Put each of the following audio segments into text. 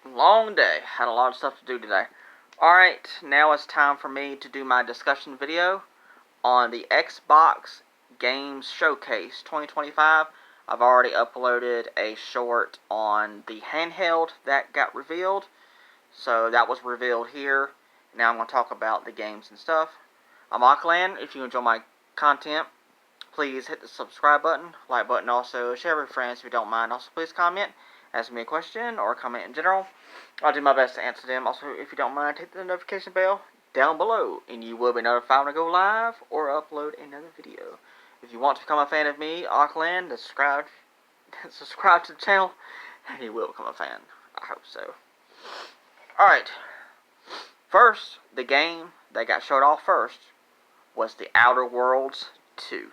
Long day. Had a lot of stuff to do today. Alright, now it's time for me to do my discussion video on the Xbox Games Showcase 2025. I've already uploaded a short on the handheld that got revealed. So that was revealed here. Now I'm going to talk about the games and stuff. I'm Auckland. If you enjoy my content, please hit the subscribe button, like button, also share with friends if you don't mind. Also, please comment, ask me a question, or comment in general. I'll do my best to answer them. Also, if you don't mind, hit the notification bell down below, and you will be notified when I go live or upload another video. If you want to become a fan of me, Auckland, subscribe to the channel, and you will become a fan. I hope so. Alright, first, the game that got showed off first was The Outer Worlds 2.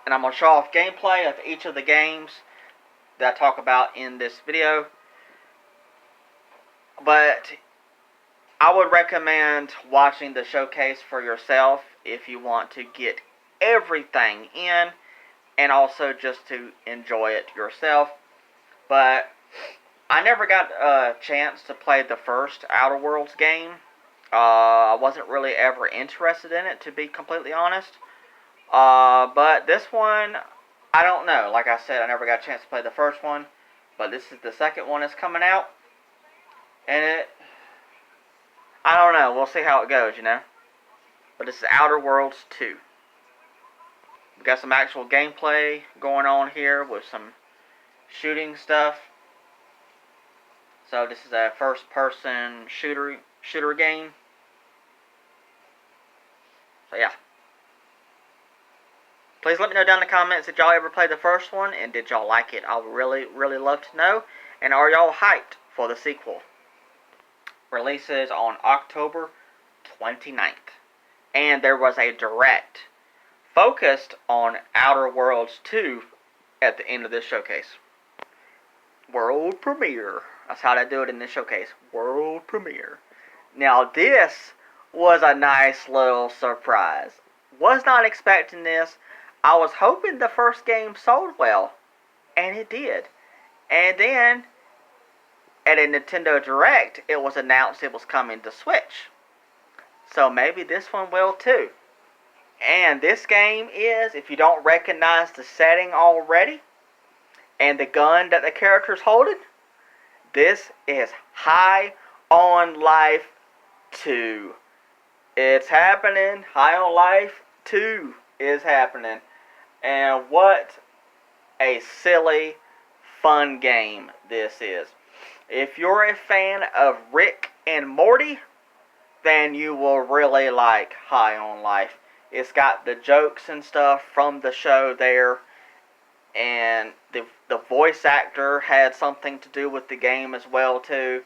And I'm going to show off gameplay of each of the games that I talk about in this video. But I would recommend watching the showcase for yourself if you want to get everything in and also just to enjoy it yourself. But I never got a chance to play the first Outer Worlds game. I wasn't really ever interested in it, to be completely honest. But this one, I don't know. Like I said, I never got a chance to play the first one. But this is the second one that's coming out. And I don't know. We'll see how it goes, you know. But this is Outer Worlds 2. We got some actual gameplay going on here with some shooting stuff. So this is a first-person shooter game. So yeah. Please let me know down in the comments, did y'all ever play the first one, and did y'all like it? I would really, really love to know. And are y'all hyped for the sequel? Releases on October 29th. And there was a direct focused on Outer Worlds 2 at the end of this showcase. World premiere. That's how they do it in this showcase. World premiere. Now this was a nice little surprise. Was not expecting this. I was hoping the first game sold well, and it did. And then, at a Nintendo Direct, it was announced it was coming to Switch. So maybe this one will too. And this game is, if you don't recognize the setting already, and the gun that the character's holding, this is High on Life 2. It's happening. High on Life 2 is happening. And what a silly, fun game this is. If you're a fan of Rick and Morty, then you will really like High on Life. It's got the jokes and stuff from the show there. And the voice actor had something to do with the game as well too.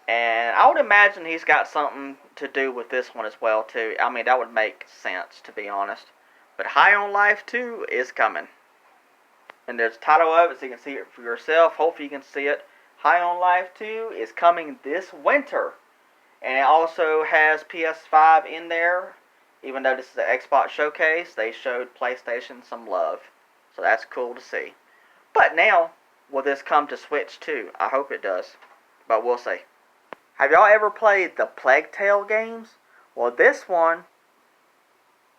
And I would imagine he's got something to do with this one as well too. I mean, that would make sense, to be honest. But High on Life 2 is coming. And there's a title of it so you can see it for yourself. Hopefully you can see it. High on Life 2 is coming this winter. And it also has PS5 in there. Even though this is an Xbox showcase, they showed PlayStation some love. So that's cool to see. But now, will this come to Switch too? I hope it does. But we'll see. Have y'all ever played the Plague Tale games? Well, this one...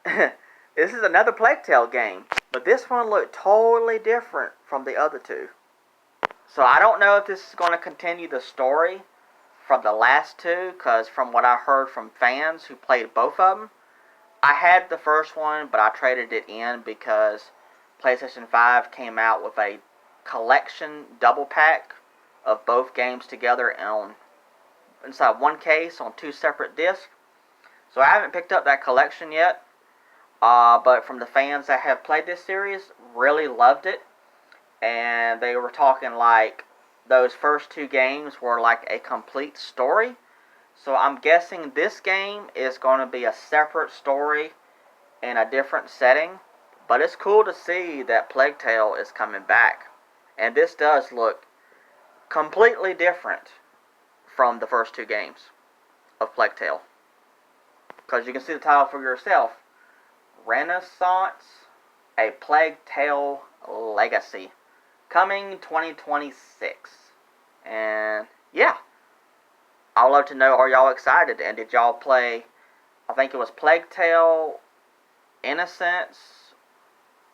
this is another Plague Tale game. But this one looked totally different from the other two. So I don't know if this is going to continue the story from the last two. Because from what I heard from fans who played both of them, I had the first one, but I traded it in because PlayStation 5 came out with a collection double pack of both games together inside one case on two separate discs. So I haven't picked up that collection yet. But from the fans that have played this series, really loved it. And they were talking like those first two games were like a complete story. So I'm guessing this game is going to be a separate story in a different setting. But it's cool to see that Plague Tale is coming back. And this does look completely different from the first two games of Plague Tale. Because you can see the title for yourself. Renaissance, A Plague Tale Legacy. Coming 2026. And yeah, I would love to know, are y'all excited? And did y'all play, I think it was Plague Tale Innocence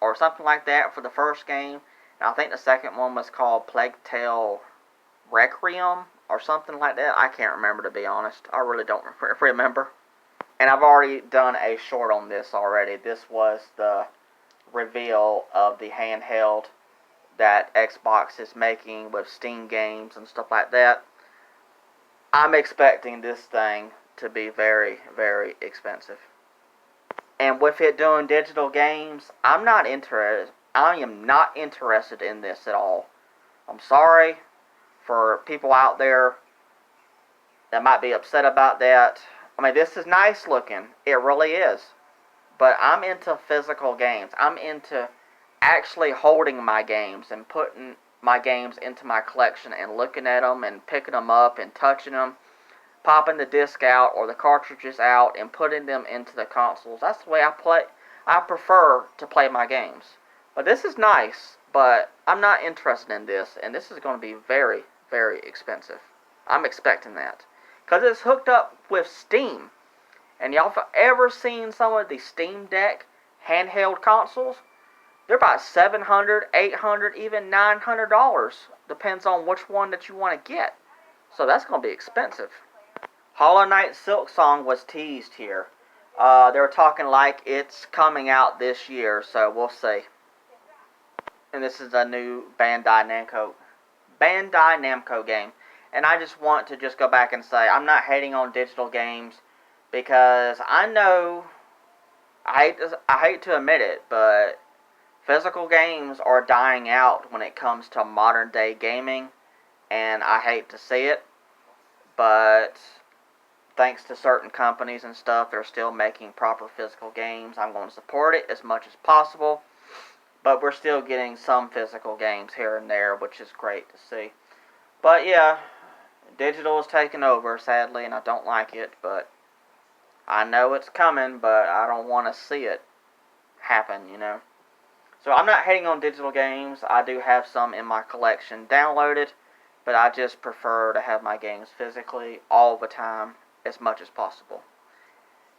or something like that for the first game. And I think the second one was called Plague Tale Requiem or something like that. I can't remember, to be honest. I really don't remember. And I've already done a short on this already. This was the reveal of the handheld that Xbox is making with Steam games and stuff like that. I'm expecting this thing to be very, very expensive. And with it doing digital games, I am not interested in this at all. I'm sorry for people out there that might be upset about that. I mean, this is nice looking. It really is. But I'm into physical games. I'm into actually holding my games and putting my games into my collection and looking at them and picking them up and touching them, popping the disc out or the cartridges out and putting them into the consoles. That's the way I play. I prefer to play my games. But this is nice, but I'm not interested in this, and this is going to be very, very expensive. I'm expecting that. Because it's hooked up with Steam. And y'all have ever seen some of the Steam Deck handheld consoles? They're about $700, $800, even $900. Depends on which one that you want to get. So that's going to be expensive. Hollow Knight Silksong was teased here. They were talking like it's coming out this year, so we'll see. And this is a new Bandai Namco game. And I just want to just go back and say, I'm not hating on digital games because I know, I hate to admit it, but physical games are dying out when it comes to modern day gaming, and I hate to see it, but thanks to certain companies and stuff, they're still making proper physical games. I'm going to support it as much as possible, but we're still getting some physical games here and there, which is great to see. But yeah, digital is taking over, sadly, and I don't like it, but I know it's coming, but I don't want to see it happen, you know. So I'm not hating on digital games. I do have some in my collection downloaded, but I just prefer to have my games physically all the time as much as possible.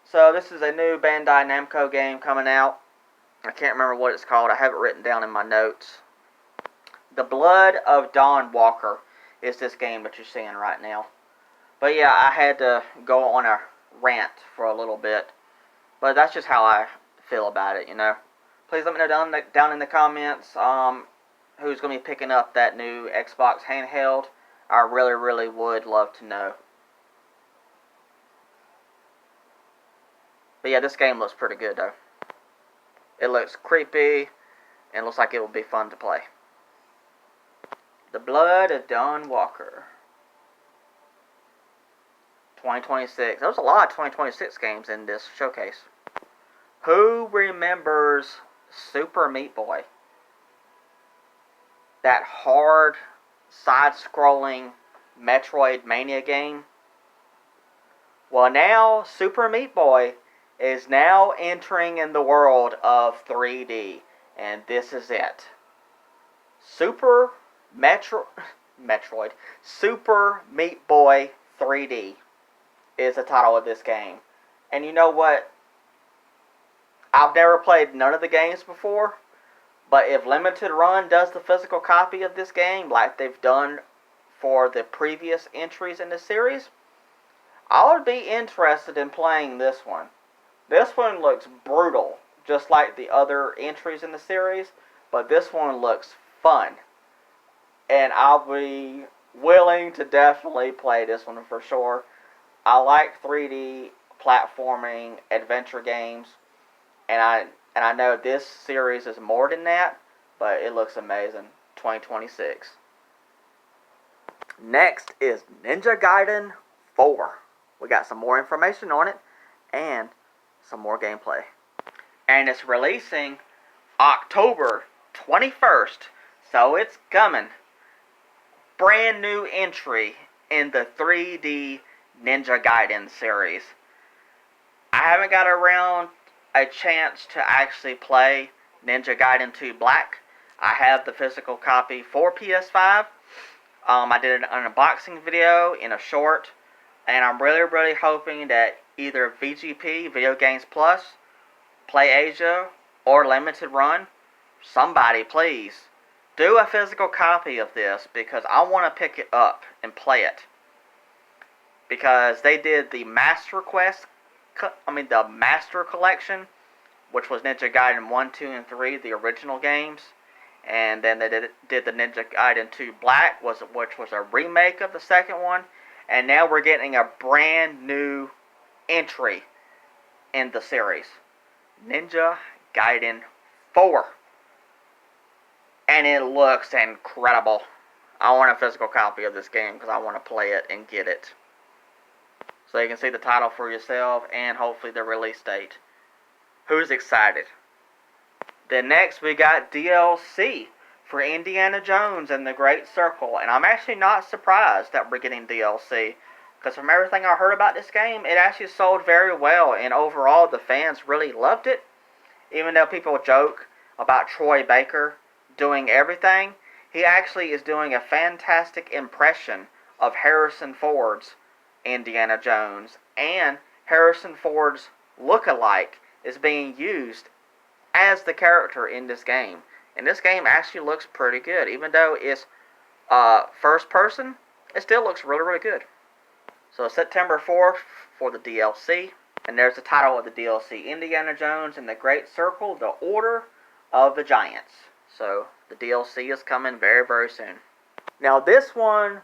So this is a new Bandai Namco game coming out. I can't remember what it's called. I have it written down in my notes. The Blood of Dawn Walker is this game that you're seeing right now. But yeah, I had to go on a rant for a little bit. But that's just how I feel about it, you know. Please let me know down in the comments who's going to be picking up that new Xbox handheld. I really, really would love to know. But yeah, this game looks pretty good though. It looks creepy and looks like it will be fun to play. The Blood of Dawn Walker. 2026. There was a lot of 2026 games in this showcase. Who remembers Super Meat Boy? That hard, side-scrolling Metroidvania game? Well, now Super Meat Boy is now entering in the world of 3D. And this is it. Metroid. Super Meat Boy 3D is the title of this game. And you know what? I've never played none of the games before, but if Limited Run does the physical copy of this game like they've done for the previous entries in the series, I would be interested in playing this one. This one looks brutal, just like the other entries in the series, but this one looks fun. And I'll be willing to definitely play this one for sure. I like 3D platforming adventure games, and I know this series is more than that, but it looks amazing. 2026. Next is Ninja Gaiden 4. We got some more information on it and some more gameplay. And it's releasing October 21st, so it's coming. Brand new entry in the 3D Ninja Gaiden series. I haven't got around a chance to actually play Ninja Gaiden 2 Black. I have the physical copy for PS5, I did an unboxing video in a short, and I'm really hoping that either VGP, Video Games Plus, Play Asia, or Limited Run, somebody please, do a physical copy of this, because I want to pick it up and play it. Because they did the Master Quest, the Master Collection, which was Ninja Gaiden 1, 2, and 3, the original games. And then they did the Ninja Gaiden 2 Black, which was a remake of the second one. And now we're getting a brand new entry in the series. Ninja Gaiden 4. And it looks incredible. I want a physical copy of this game because I want to play it and get it. So you can see the title for yourself and hopefully the release date. Who's excited? Then next we got DLC for Indiana Jones and the Great Circle. And I'm actually not surprised that we're getting DLC. Because from everything I heard about this game, it actually sold very well. And overall, the fans really loved it. Even though people joke about Troy Baker doing everything, he actually is doing a fantastic impression of Harrison Ford's Indiana Jones. And Harrison Ford's look-alike is being used as the character in this game. And this game actually looks pretty good. Even though it's first person, it still looks really good. So September 4th for the DLC. And there's the title of the DLC. Indiana Jones and the Great Circle, The Order of the Giants. So the DLC is coming very soon. Now this one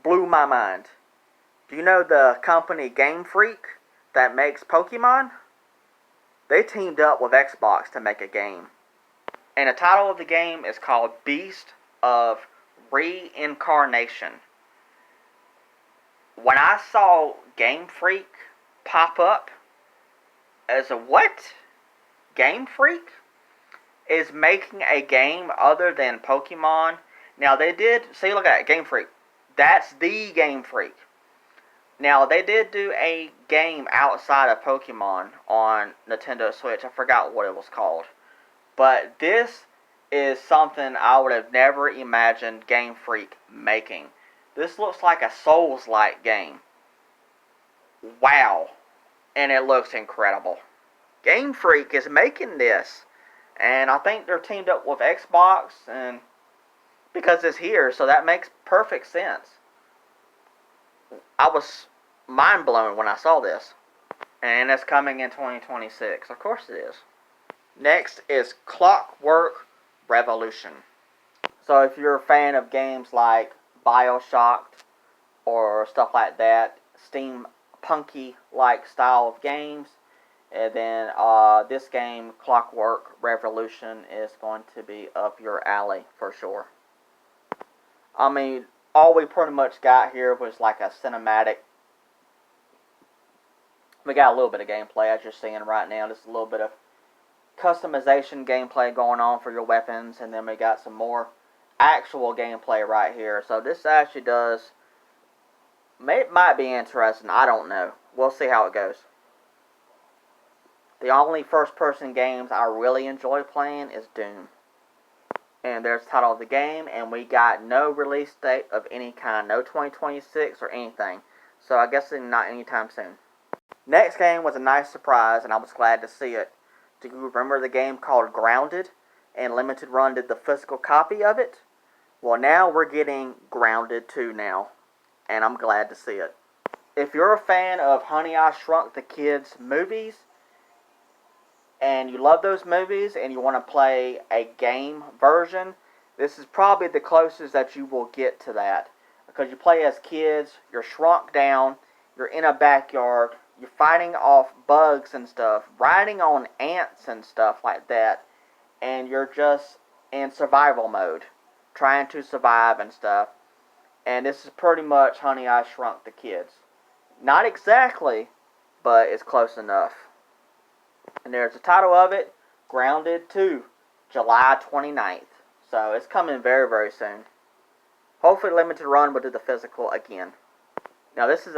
blew my mind. Do you know the company Game Freak that makes Pokemon? They teamed up with Xbox to make a game. And the title of the game is called Beast of Reincarnation. When I saw Game Freak pop up as a what? Game Freak is making a game other than Pokemon. Now they did, see, look at that, Game Freak. That's the Game Freak. Now, they did do a game outside of Pokemon on Nintendo Switch. I forgot what it was called. But this is something I would have never imagined Game Freak making. This looks like a Souls-like game. Wow. And it looks incredible. Game Freak is making this. And I think they're teamed up with Xbox, and because it's here, so that makes perfect sense. I was mind blown when I saw this. And it's coming in 2026. Of course it is. Next is Clockwork Revolution. So if you're a fan of games like BioShock or stuff like that, steampunky like style of games, and then this game, Clockwork Revolution, is going to be up your alley for sure. I mean, all we pretty much got here was like a cinematic. We got a little bit of gameplay as you're seeing right now. Just a little bit of customization gameplay going on for your weapons. And then we got some more actual gameplay right here. So this actually does, it might be interesting. I don't know. We'll see how it goes. The only first-person games I really enjoy playing is Doom. And there's the title of the game, and we got no release date of any kind. No 2026 or anything. So I guess not anytime soon. Next game was a nice surprise, and I was glad to see it. Do you remember the game called Grounded? And Limited Run did the physical copy of it? Well, now we're getting Grounded 2 now. And I'm glad to see it. If you're a fan of Honey, I Shrunk the Kids movies, and you love those movies, and you want to play a game version, this is probably the closest that you will get to that. Because you play as kids, you're shrunk down, you're in a backyard, you're fighting off bugs and stuff, riding on ants and stuff like that, and you're just in survival mode, trying to survive and stuff. And this is pretty much Honey, I Shrunk the Kids. Not exactly, but it's close enough. And there's the title of it, Grounded 2, July 29th. So it's coming very soon. Hopefully Limited Run will do the physical again. Now this is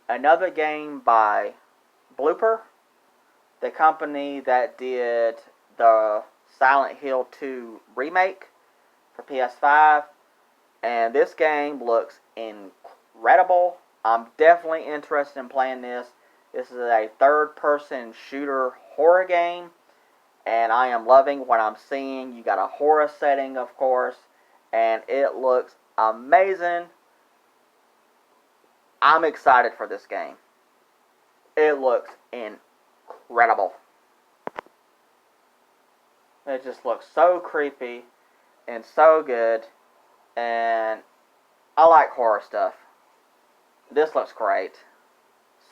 another game by Blooper, the company that did the Silent Hill 2 remake for PS5. And this game looks incredible. I'm definitely interested in playing this. This is a third-person shooter horror game, and I am loving what I'm seeing. You got a horror setting, of course, and it looks amazing. I'm excited for this game. It looks incredible. It just looks so creepy and so good, and I like horror stuff. This looks great.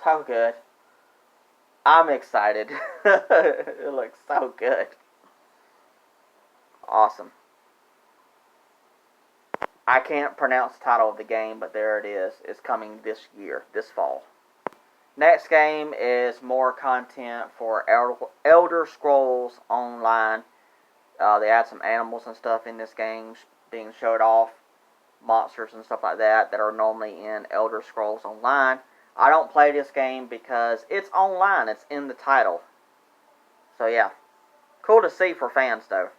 So good. I'm excited. It looks so good. Awesome. I can't pronounce the title of the game, but there it is. It's coming this year, this fall. Next game is more content for Elder Scrolls Online. They add some animals and stuff in this game being showed off. Monsters and stuff like that are normally in Elder Scrolls Online. I don't play this game because it's online. It's in the title. So yeah. Cool to see for fans though.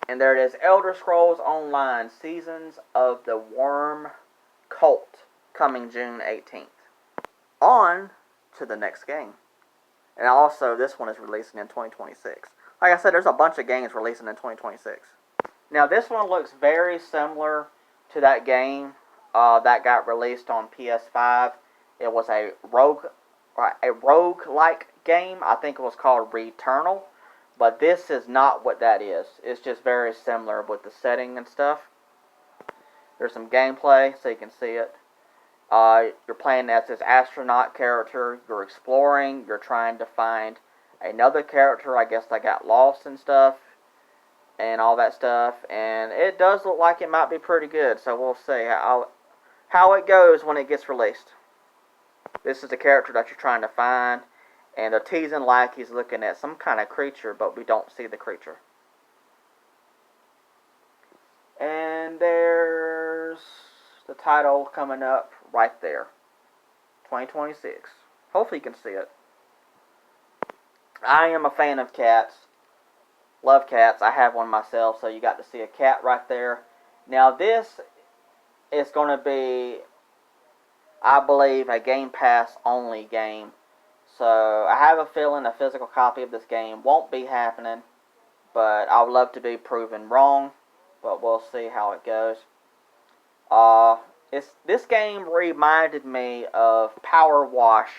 And there it is. Elder Scrolls Online Seasons of the Worm Cult. Coming June 18th. On to the next game. And also this one is releasing in 2026. Like I said, there's a bunch of games releasing in 2026. Now this one looks very similar to that game that got released on PS5. It was a rogue-like game. I think it was called Returnal. But this is not what that is. It's just very similar with the setting and stuff. There's some gameplay so you can see it. You're playing as this astronaut character. You're exploring. You're trying to find another character. I guess they got lost and stuff. And all that stuff. And it does look like it might be pretty good. So we'll see how it goes when it gets released. This is the character that you're trying to find. And they're teasing like he's looking at some kind of creature, but we don't see the creature. And there's the title coming up right there. 2026. Hopefully you can see it. I am a fan of cats. Love cats. I have one myself, so you got to see a cat right there. Now this is going to be, I believe, a Game Pass only game. So I have a feeling a physical copy of this game won't be happening. But I would love to be proven wrong. But we'll see how it goes. This game reminded me of Power Wash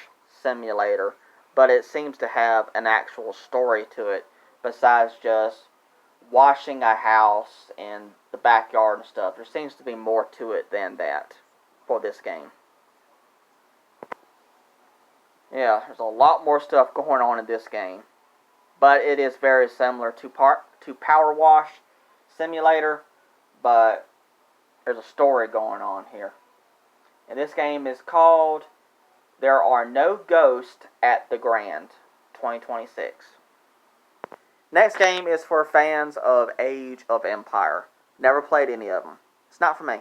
Simulator. But it seems to have an actual story to it. Besides just washing a house and the backyard and stuff. There seems to be more to it than that for this game. Yeah, there's a lot more stuff going on in this game. But it is very similar to Power Wash Simulator. But there's a story going on here. And this game is called There Are No Ghosts at the Grand 2026. Next game is for fans of Age of Empire. Never played any of them. It's not for me.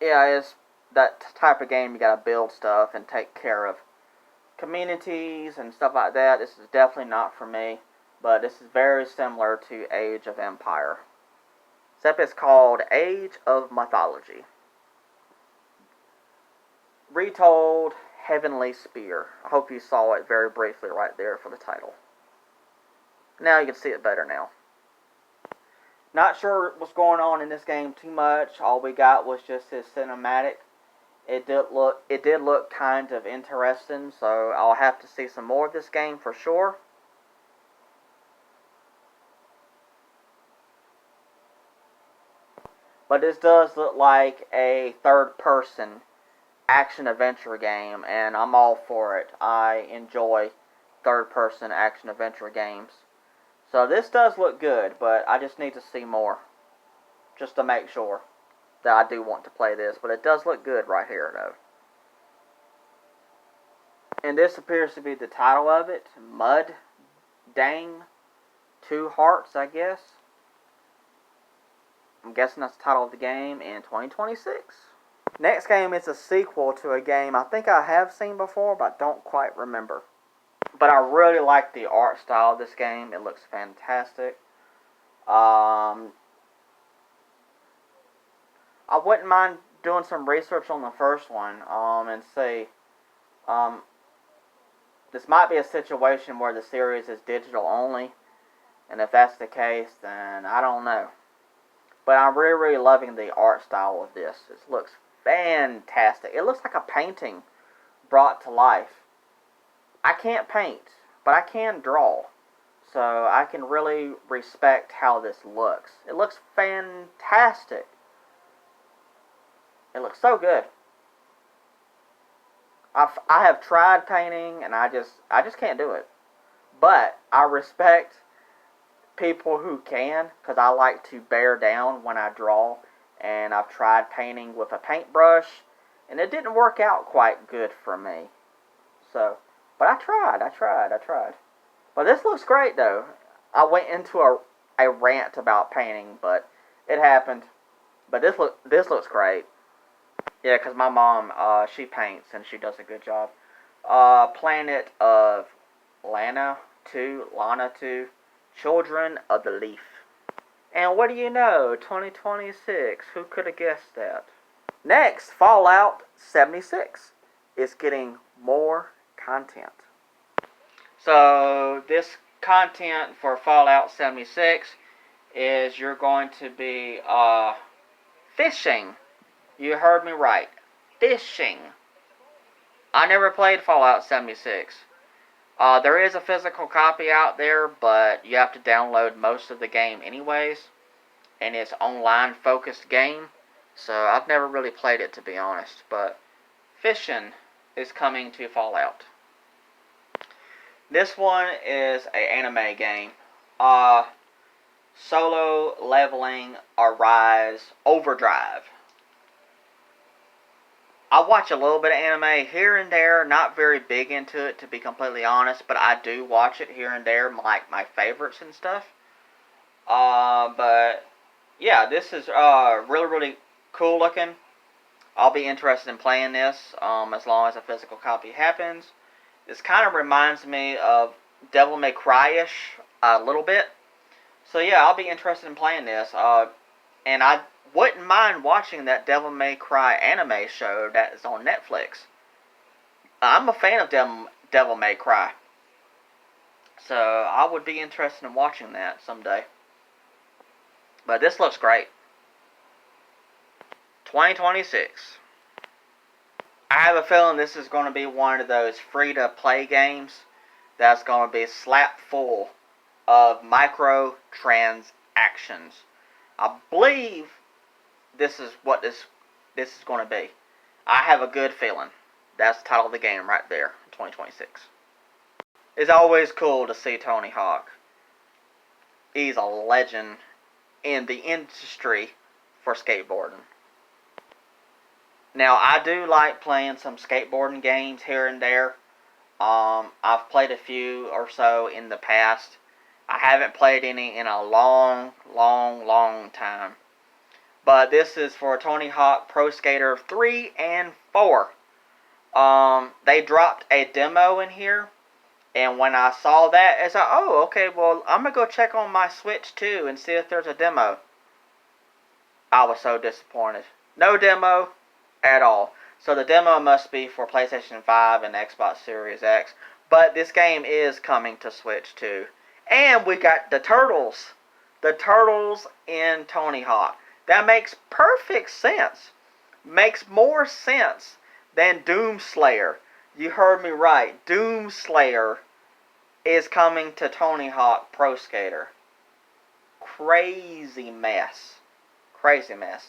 Yeah, it's that type of game you gotta build stuff and take care of communities and stuff like that. This is definitely not for me. But this is very similar to Age of Empire. Except it's called Age of Mythology. Retold Heavenly Spear. I hope you saw it very briefly right there for the title. Now you can see it better now. Not sure what's going on in this game too much. All we got was just this cinematic. It did look kind of interesting, so I'll have to see some more of this game for sure. But this does look like a third-person action-adventure game, and I'm all for it. I enjoy third-person action-adventure games. So this does look good, but I just need to see more. Just to make sure that I do want to play this. But it does look good right here, though. And this appears to be the title of it. Mud Dang 2 Hearts, I guess. I'm guessing that's the title of the game in 2026. Next game is a sequel to a game I think I have seen before, but don't quite remember. But I really like the art style of this game. It looks fantastic. I wouldn't mind doing some research on the first one, and see. Um, this might be a situation where the series is digital only, and if that's the case, then I don't know. But I'm really, really loving the art style of this. It looks fantastic. It looks like a painting brought to life. I can't paint, but I can draw. So I can really respect how this looks. It looks fantastic. It looks so good. I have tried painting and I just can't do it. But I respect people who can, because I like to bear down when I draw. And I've tried painting with a paintbrush, and it didn't work out quite good for me. So, but I tried. But this looks great though. I went into a rant about painting, but it happened. But this looks great. Yeah, because my mom, she paints and she does a good job. Planet of Lana 2, Children of the Leaf. And what do you know? 2026. Who could have guessed that? Next, Fallout 76 is getting more content. So, this content for Fallout 76 is you're going to be fishing. You heard me right. Fishing. I never played Fallout 76. There is a physical copy out there, but you have to download most of the game anyways. And it's online focused game. So I've never really played it, to be honest. But fishing is coming to Fallout. This one is an anime game. Solo Leveling Arise Overdrive. I watch a little bit of anime here and there, not very big into it to be completely honest, but I do watch it here and there, like my favorites and stuff. But yeah, this is really, really cool looking. I'll be interested in playing this as long as a physical copy happens. This kind of reminds me of Devil May Cry-ish a little bit. So yeah, I'll be interested in playing this. And I wouldn't mind watching that Devil May Cry anime show that is on Netflix. I'm a fan of Devil May Cry. So I would be interested in watching that someday. But this looks great. 2026. I have a feeling this is going to be one of those free-to-play games that's going to be slap full of microtransactions. I believe this is what this is going to be. I have a good feeling. That's the title of the game right there, 2026. It's always cool to see Tony Hawk. He's a legend in the industry for skateboarding. Now, I do like playing some skateboarding games here and there. I've played a few or so in the past. I haven't played any in a long, long, long time. But this is for Tony Hawk Pro Skater 3 and 4. They dropped a demo in here. And when I saw that, it's like, oh, okay, well, I'm going to go check on my Switch too and see if there's a demo. I was so disappointed. No demo at all. So the demo must be for PlayStation 5 and Xbox Series X. But this game is coming to Switch too. And we got the Turtles. The Turtles in Tony Hawk. That makes perfect sense. Makes more sense than Doomslayer. You heard me right. Doomslayer is coming to Tony Hawk Pro Skater. Crazy mess. Crazy mess.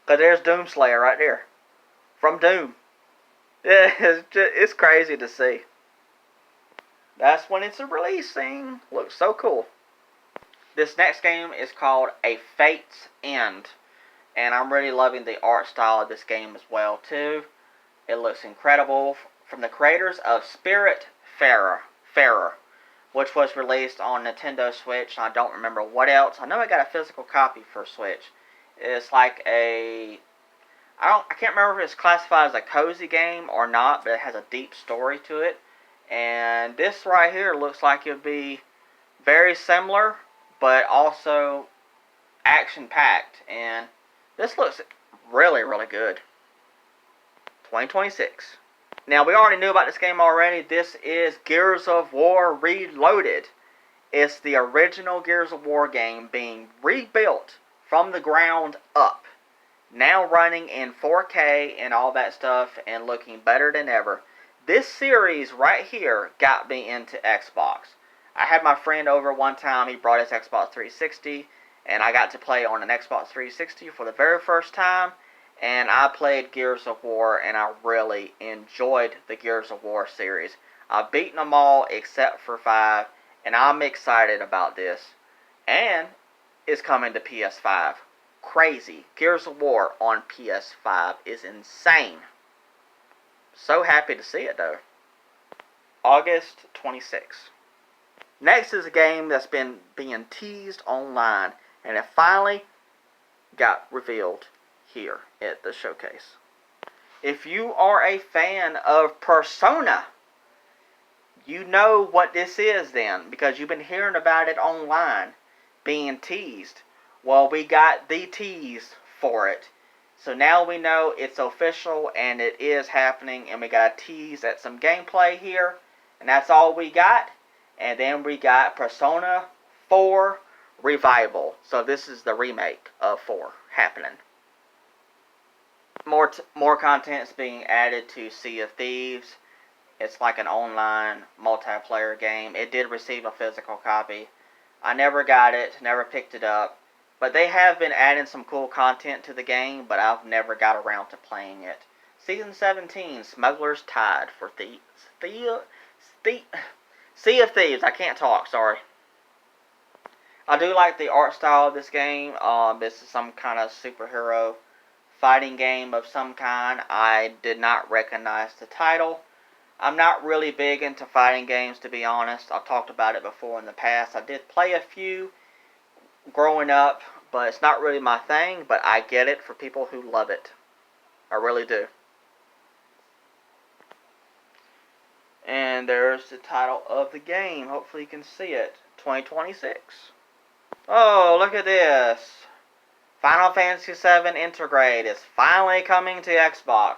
Because there's Doomslayer right there. From Doom. Yeah, it's crazy to see. That's when it's releasing. Looks so cool. This next game is called A Fate's End. And I'm really loving the art style of this game as well too. It looks incredible. From the creators of Spiritfarer, which was released on Nintendo Switch. I don't remember what else. I know I got a physical copy for Switch. It's like a... I can't remember if it's classified as a cozy game or not, but it has a deep story to it. And this right here looks like it'll be very similar, but also action-packed. And This looks really, really good. 2026. Now, we already knew about this game already. This is Gears of War Reloaded. It's the original Gears of War game being rebuilt from the ground up. Now running in 4K and all that stuff and looking better than ever. This series right here got me into Xbox. I had my friend over one time. He brought his Xbox 360 and I got to play on an Xbox 360 for the very first time. And I played Gears of War and I really enjoyed the Gears of War series. I've beaten them all except for 5 and I'm excited about this. And it's coming to PS5. Crazy. Gears of War on PS5 is insane. So happy to see it though. August 26th. Next is a game that's been being teased online and it finally got revealed here at the showcase. If you are a fan of Persona, you know what this is then because you've been hearing about it online being teased. Well, we got the tease for it. So now we know it's official and it is happening. And we got a tease at some gameplay here. And that's all we got. And then we got Persona 4 Revival. So this is the remake of 4 happening. More content's being added to Sea of Thieves. It's like an online multiplayer game. It did receive a physical copy. I never got it, never picked it up. But they have been adding some cool content to the game, but I've never got around to playing it. Season 17, Smuggler's Tide for Sea of Thieves. I can't talk, sorry. I do like the art style of this game. This is some kind of superhero fighting game of some kind. I did not recognize the title. I'm not really big into fighting games, to be honest. I've talked about it before in the past. I did play a few growing up, but it's not really my thing, but I get it for people who love it. I really do. And there's the title of the game. Hopefully you can see it. 2026. Oh, look at this. Final Fantasy VII Intergrade is finally coming to Xbox.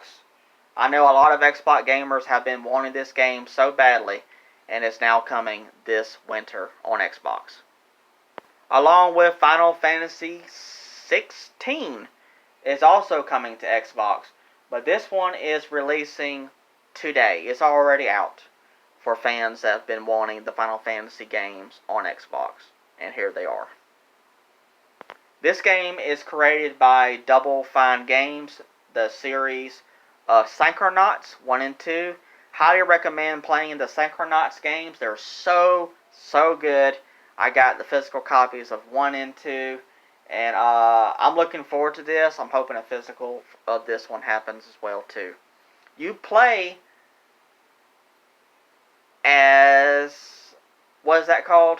I know a lot of Xbox gamers have been wanting this game so badly, and it's now coming this winter on Xbox. Along with Final Fantasy 16 is also coming to Xbox, but this one is releasing today. It's already out for fans that have been wanting the Final Fantasy games on Xbox, and here they are. This game is created by Double Fine Games, the series of Psychonauts 1 and 2. Highly recommend playing the Psychonauts games. They're so good. I got the physical copies of 1 and 2. And I'm looking forward to this. I'm hoping a physical of this one happens as well too. You play as... what is that called?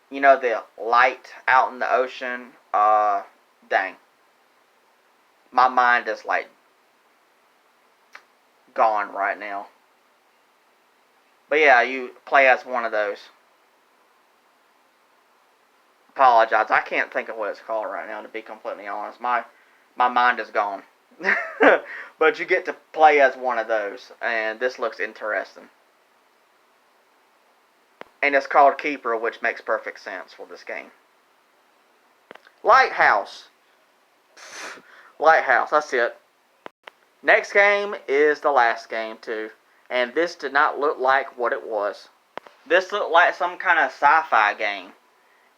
You know, the light out in the ocean. Dang. My mind is like gone right now. But yeah, you play as one of those. Apologize. I can't think of what it's called right now, to be completely honest. My mind is gone. But you get to play as one of those. And this looks interesting. And it's called Keeper, which makes perfect sense for this game. Lighthouse. Lighthouse, that's it. Next game is the last game too. And this did not look like what it was. This looked like some kind of sci-fi game.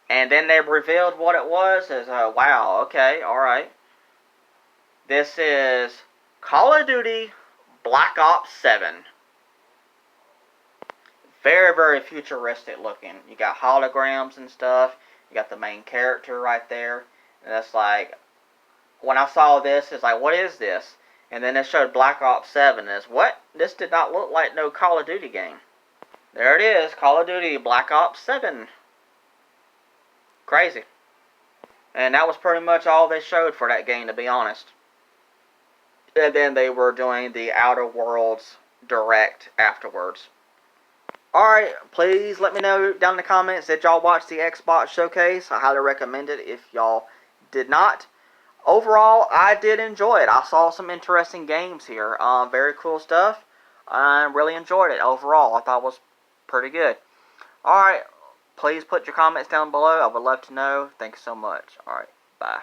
And then they revealed what it was. As wow, okay, alright. This is Call of Duty Black Ops 7. Very, very futuristic looking. You got holograms and stuff. You got the main character right there. And it's like, when I saw this, it's like, what is this? And then it showed Black Ops 7. And it's, what? This did not look like no Call of Duty game. There it is. Call of Duty Black Ops 7. Crazy. And that was pretty much all they showed for that game, to be honest. And then they were doing the Outer Worlds Direct afterwards. Alright, please let me know down in the comments that y'all watched the Xbox Showcase. I highly recommend it if y'all did not. Overall, I did enjoy it. I saw some interesting games here. Very cool stuff. I really enjoyed it overall. I thought it was pretty good. Alright, please put your comments down below. I would love to know. Thanks so much. Alright, bye.